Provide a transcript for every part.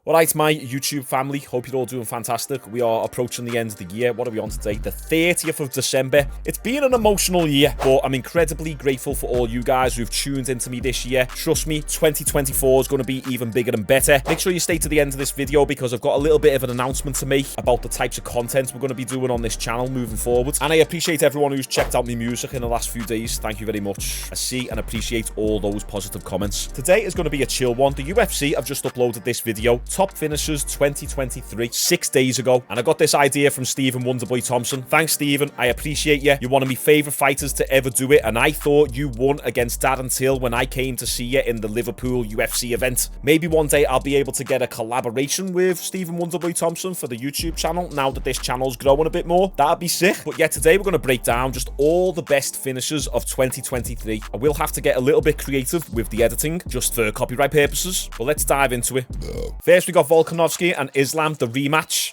Alright, my YouTube family, hope you're all doing fantastic. We are approaching the end of the year. What are we on today? The 30th of December. It's been an emotional year, but I'm incredibly grateful for all you guys who've tuned into me this year. Trust me, 2024 is going to be even bigger and better. Make sure you stay to the end of this video because I've got a little bit of an announcement to make about the types of content we're going to be doing on this channel moving forward. And I appreciate everyone who's checked out my music in the last few days. Thank you very much. I see and appreciate all those positive comments. Today is going to be a chill one. The UFC have just uploaded this video. Top finishers 2023, 6 days ago. And I got this idea from Stephen Wonderboy Thompson. Thanks, Stephen. I appreciate you. You're one of my favourite fighters to ever do it. And I thought you won against Darren Till when I came to see you in the Liverpool UFC event. Maybe one day I'll be able to get a collaboration with Stephen Wonderboy Thompson for the YouTube channel now that this channel's growing a bit more. That'd be sick. But yeah, today we're going to break down just all the best finishers of 2023. I will have to get a little bit creative with the editing just for copyright purposes. But let's dive into it. First, we got Volkanovski and Islam, the rematch.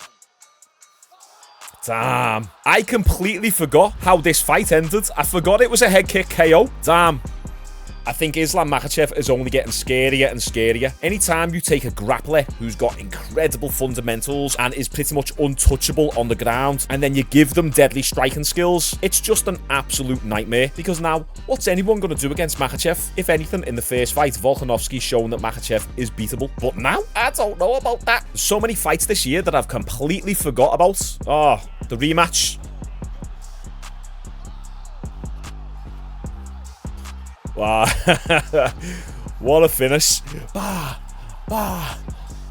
Damn. I completely forgot how this fight ended. I forgot it was a head kick KO. Damn. I think Islam Makhachev is only getting scarier and scarier. Anytime you take a grappler who's got incredible fundamentals and is pretty much untouchable on the ground, and then you give them deadly striking skills, it's just an absolute nightmare. Because now, what's anyone going to do against Makhachev? If anything, in the first fight, Volkanovski's shown that Makhachev is beatable. But now, I don't know about that. There's so many fights this year that I've completely forgot about. Oh, the rematch. Wow. What a finish. Bah, bah,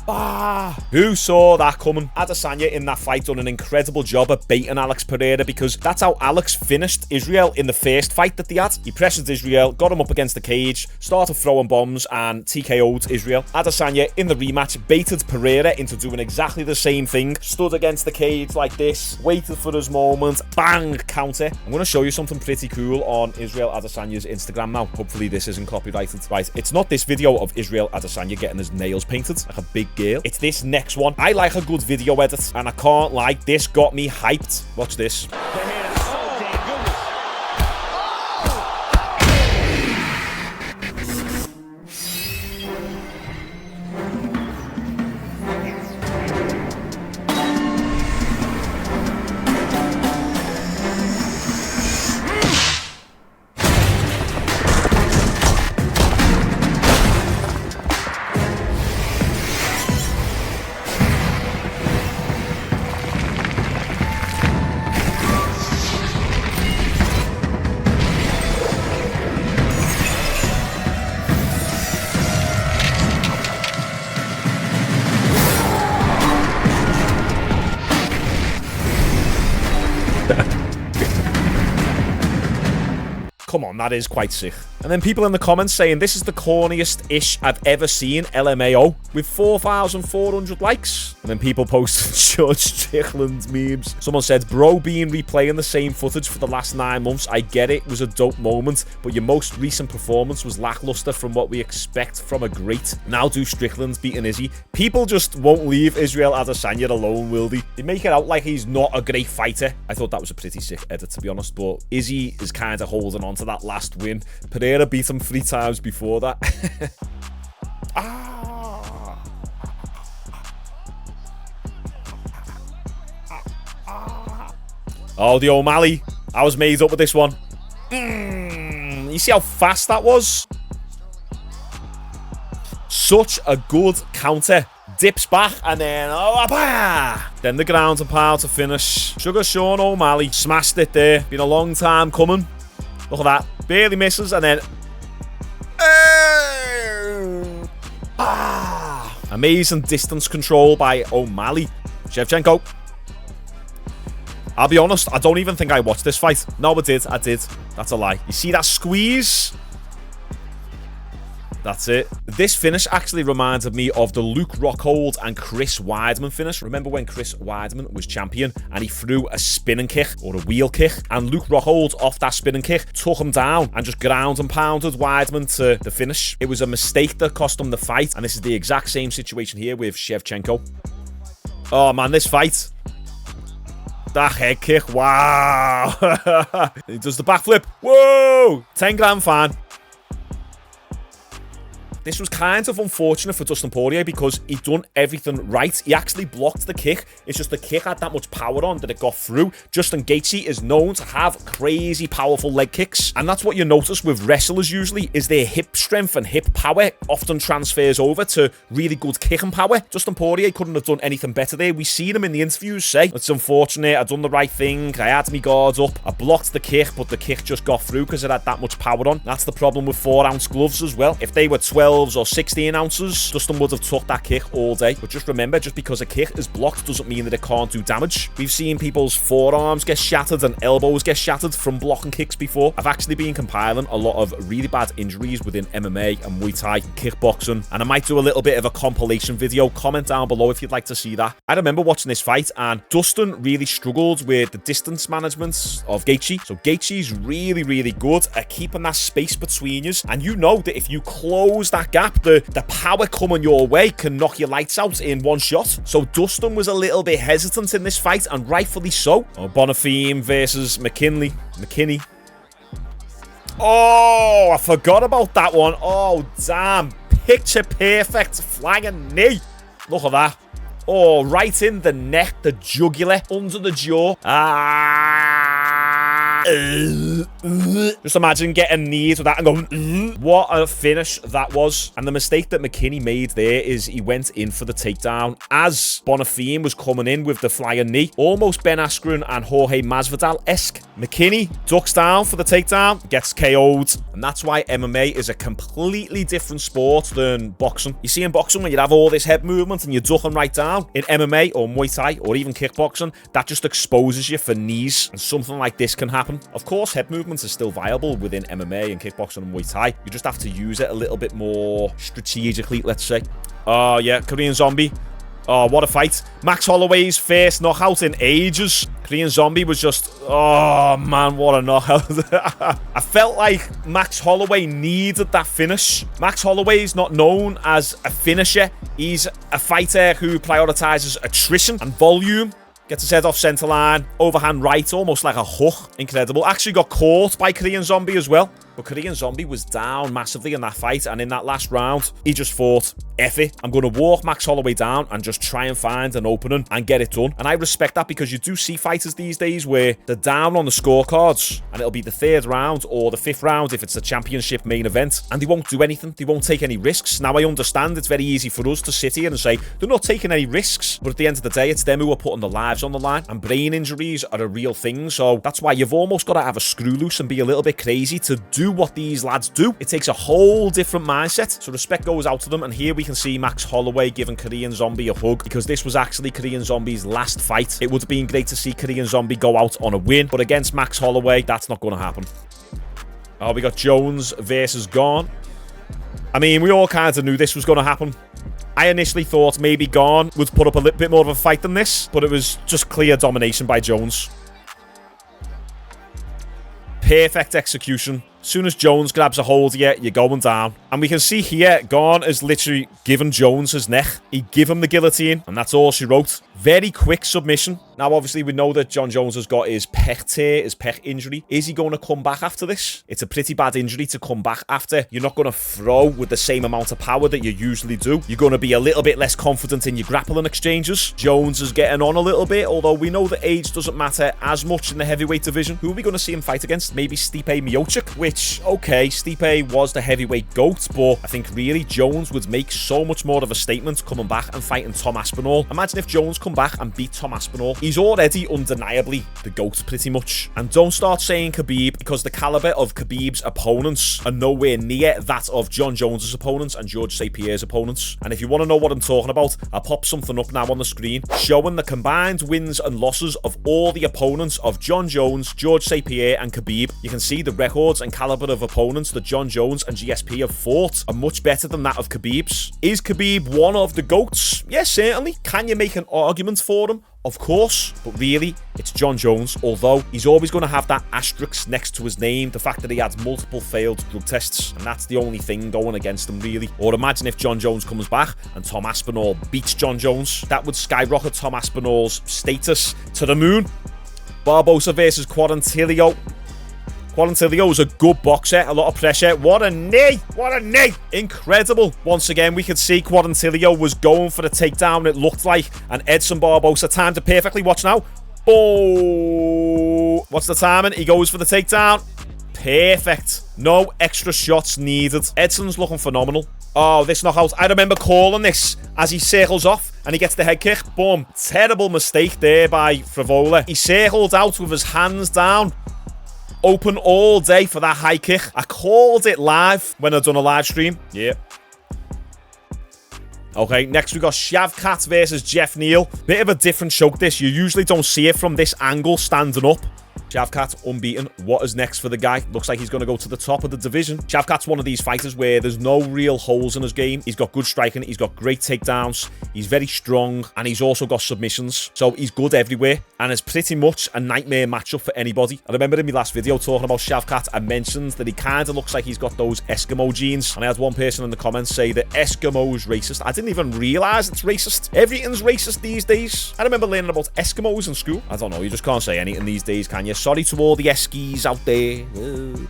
bah. Who saw that coming? Adesanya in that fight done an incredible job at baiting Alex Pereira, because that's how Alex finished Israel in the first fight that they had. He pressured Israel, got him up against the cage, started throwing bombs and TKO'd Israel. Adesanya in the rematch baited Pereira into doing exactly the same thing. Stood against the cage like this, waited for his moment, bang, counter. I'm going to show you something pretty cool on Israel Adesanya's Instagram now. Hopefully this isn't copyrighted. Right, it's not this video of Israel Adesanya getting his nails painted like a big girl. It's this next one. I like a good video edit, and I can't lie, this got me hyped. Watch this. Come on, that is quite sick. And then people in the comments saying, this is the corniest-ish I've ever seen LMAO, with 4,400 likes. And then people posted George Strickland memes. Someone said, bro being replaying the same footage for the last 9 months, I get it was a dope moment, but your most recent performance was lackluster from what we expect from a great. Now do Strickland's beating Izzy. People just won't leave Israel Adesanya alone, will they? They make it out like he's not a great fighter. I thought that was a pretty sick edit, to be honest, but Izzy is kind of holding on to that last win. Pereira beat him 3 times before that. Oh, the O'Malley. I was made up with this one. You see how fast that was? Such a good counter. Dips back and then then the ground and pound to finish. Sugar Sean O'Malley smashed it there. Been a long time coming. Look at that. Barely misses and then amazing distance control by O'Malley. Shevchenko. I'll be honest, I don't even think I watched this fight. No, I did. That's a lie. You see that squeeze? That's it. This finish actually reminded me of the Luke Rockhold and Chris Weidman finish. Remember when Chris Weidman was champion and he threw a spinning kick or a wheel kick, and Luke Rockhold off that spinning kick took him down and just ground and pounded Weidman to the finish. It was a mistake that cost him the fight, and this is the exact same situation here with Shevchenko. Oh man, this fight. That head kick, wow. He does the backflip. Whoa! 10 grand fan. This was kind of unfortunate for Dustin Poirier because he'd done everything right. He actually blocked the kick. It's just the kick had that much power on that it got through. Justin Gaethje is known to have crazy powerful leg kicks, and that's what you notice with wrestlers usually, is their hip strength and hip power often transfers over to really good kicking power. Dustin Poirier couldn't have done anything better there. We seen him in the interviews say, it's unfortunate, I done the right thing, I had my guards up, I blocked the kick, but the kick just got through because it had that much power on. That's the problem with 4-ounce gloves as well. If they were 12s or 16 ounces, Dustin would have took that kick all day. But just remember, just because a kick is blocked doesn't mean that it can't do damage. We've seen people's forearms get shattered and elbows get shattered from blocking kicks before. I've actually been compiling a lot of really bad injuries within MMA and Muay Thai, kickboxing, and I might do a little bit of a compilation video. Comment down below if you'd like to see that. I remember watching this fight, and Dustin really struggled with the distance management of Gaethje. So Gaethje's really, really good at keeping that space between you, and you know that if you close that gap, the power coming your way can knock your lights out in one shot. So Dustin was a little bit hesitant in this fight, and rightfully so. Oh, Bonfim versus McKinney. Oh, I forgot about that one. Oh, damn. Picture perfect flying knee. Look at that. Oh, right in the neck, the jugular, under the jaw. Just imagine getting knees with that and going, what a finish that was. And the mistake that McKinney made there is he went in for the takedown as Bonfim was coming in with the flying knee. Almost Ben Askren and Jorge Masvidal-esque. McKinney ducks down for the takedown, gets KO'd. And that's why MMA is a completely different sport than boxing. You see in boxing when you have all this head movement and you're ducking right down. In MMA or Muay Thai or even kickboxing, that just exposes you for knees, and something like this can happen. Of course, head movements are still viable within MMA and kickboxing and Muay Thai. You just have to use it a little bit more strategically, let's say. Oh, yeah, Korean Zombie. Oh, what a fight. Max Holloway's first knockout in ages. Korean Zombie was just, oh man, what a knockout. I felt like Max Holloway needed that finish. Max Holloway's not known as a finisher. He's a fighter who prioritizes attrition and volume. Gets his head off center line, overhand right, almost like a hook. Incredible. Actually got caught by Korean Zombie as well. But Korean Zombie was down massively in that fight, and in that last round, he just thought, F it, I'm going to walk Max Holloway down and just try and find an opening and get it done. And I respect that, because you do see fighters these days where they're down on the scorecards, and it'll be the 3rd round or the 5th round if it's a championship main event, and they won't do anything. They won't take any risks. Now, I understand it's very easy for us to sit here and say, they're not taking any risks, but at the end of the day, it's them who are putting their lives on the line, and brain injuries are a real thing. So that's why you've almost got to have a screw loose and be a little bit crazy to do what these lads do. It takes a whole different mindset. So respect goes out to them. And here we can see Max Holloway giving Korean Zombie a hug, because this was actually Korean Zombie's last fight. It would have been great to see Korean Zombie go out on a win, but against Max Holloway, that's not going to happen. Oh, we got Jones versus Gane. I mean, we all kind of knew this was going to happen. I initially thought maybe Gane would put up a little bit more of a fight than this, but it was just clear domination by Jones. Perfect execution. As soon as Jones grabs a hold of you, you're going down. And we can see here, Gane is literally giving Jones his neck. He gave him the guillotine, and that's all she wrote. Very quick submission. Now, obviously, we know that Jon Jones has got his pec tear, his pec injury. Is he going to come back after this? It's a pretty bad injury to come back after. You're not going to throw with the same amount of power that you usually do. You're going to be a little bit less confident in your grappling exchanges. Jones is getting on a little bit, although we know that age doesn't matter as much in the heavyweight division. Who are we going to see him fight against? Maybe Stipe Miocic, which, okay, Stipe was the heavyweight GOAT, but I think really Jones would make so much more of a statement coming back and fighting Tom Aspinall. Imagine if Jones come back and beat Tom Aspinall. He's already undeniably the GOAT pretty much. And don't start saying Khabib, because the caliber of Khabib's opponents are nowhere near that of Jon Jones's opponents and Georges St. Pierre's opponents. And if you want to know what I'm talking about, I'll pop something up now on the screen showing the combined wins and losses of all the opponents of Jon Jones, Georges St. Pierre and Khabib. You can see the records and caliber of opponents that Jon Jones and GSP have fought are much better than that of Khabib's. Is Khabib one of the GOATs? Yes, certainly. Can you make an argument for him? Of course, but really, it's Jon Jones, although he's always going to have that asterisk next to his name, the fact that he had multiple failed drug tests, and that's the only thing going against him, really. Or imagine if Jon Jones comes back and Tom Aspinall beats Jon Jones. That would skyrocket Tom Aspinall's status to the moon. Barboza versus Quarantillo. Quarantillo is a good boxer, a lot of pressure. What a knee! What a knee! Incredible. Once again, we could see Quarantillo was going for the takedown, it looked like, and Edson Barboza timed it perfectly. Watch now. Oh! What's the timing? He goes for the takedown. Perfect. No extra shots needed. Edson's looking phenomenal. Oh, this knockout. I remember calling this as he circles off and he gets the head kick. Boom. Terrible mistake there by Frivola. He circled out with his hands down. Open all day for that high kick. I called it live when I done a live stream. Yeah. Okay, next we got Shavkat versus Jeff Neal. Bit of a different choke this. You usually don't see it from this angle standing up. Shavkat unbeaten. What is next for the guy? Looks like he's going to go to the top of the division. Shavkat's one of these fighters where there's no real holes in his game. He's got good striking. He's got great takedowns. He's very strong. And he's also got submissions. So he's good everywhere. And it's pretty much a nightmare matchup for anybody. I remember in my last video talking about Shavkat, I mentioned that he kind of looks like he's got those Eskimo genes. And I had one person in the comments say that Eskimo's racist. I didn't even realize it's racist. Everything's racist these days. I remember learning about Eskimos in school. I don't know. You just can't say anything these days, can you? Sorry to all the Eskies out there. And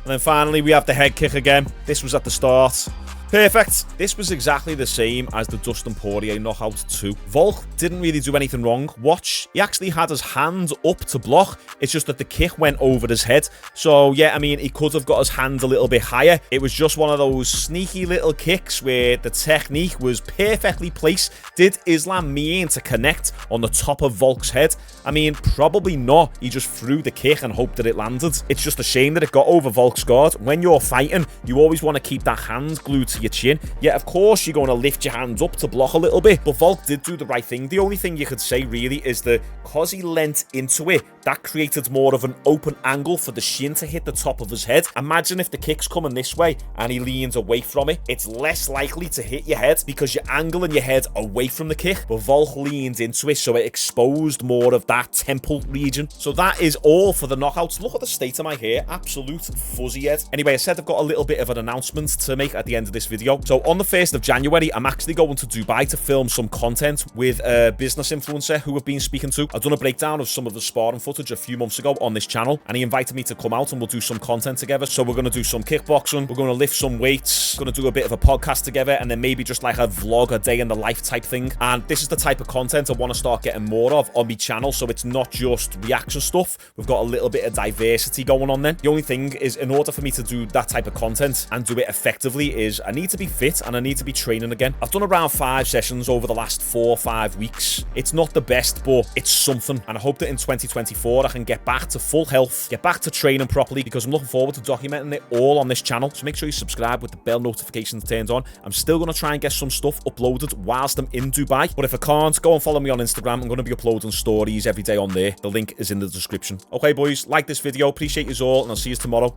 then finally, we have the head kick again. This was at the start. Perfect. This was exactly the same as the Dustin Poirier knockout too. Volk didn't really do anything wrong. Watch, he actually had his hand up to block. It's just that the kick went over his head. So yeah, I mean, he could have got his hand a little bit higher. It was just one of those sneaky little kicks where the technique was perfectly placed. Did Islam mean to connect on the top of Volk's head? I mean, probably not. He just threw the kick and hoped that it landed. It's just a shame that it got over Volk's guard. When you're fighting, you always want to keep that hand glued to your chin. Yeah, of course, you're going to lift your hands up to block a little bit, but Volk did do the right thing. The only thing you could say, really, is that because he leant into it, that created more of an open angle for the shin to hit the top of his head. Imagine if the kick's coming this way and he leans away from it. It's less likely to hit your head because you're angling your head away from the kick, but Volk leaned into it, so it exposed more of that temple region. So that is all for the knockouts. Look at the state of my hair. Absolute fuzzy head. Anyway, I said I've got a little bit of an announcement to make at the end of this video. So on the 1st of January, I'm actually going to Dubai to film some content with a business influencer who I've been speaking to. I've done a breakdown of some of the sparring footage a few months ago on this channel, and he invited me to come out and we'll do some content together. So we're going to do some kickboxing, we're going to lift some weights, we're going to do a bit of a podcast together, and then maybe just like a vlog, a day in the life type thing. And this is the type of content I want to start getting more of on my channel, so it's not just reaction stuff. We've got a little bit of diversity going on then. The only thing is, in order for me to do that type of content and do it effectively, is I need to be fit and I need to be training again. I've done around 5 sessions over the last 4 or 5 weeks. It's not the best, but it's something, and I hope that in 2024 I can get back to full health, get back to training properly, because I'm looking forward to documenting it all on this channel. So make sure you subscribe with the bell notifications turned on. I'm still going to try and get some stuff uploaded whilst I'm in Dubai, but if I can't, go and follow me on Instagram. I'm going to be uploading stories every day on there. The link is in the description. Okay, boys, like this video, appreciate you all, and I'll see you tomorrow.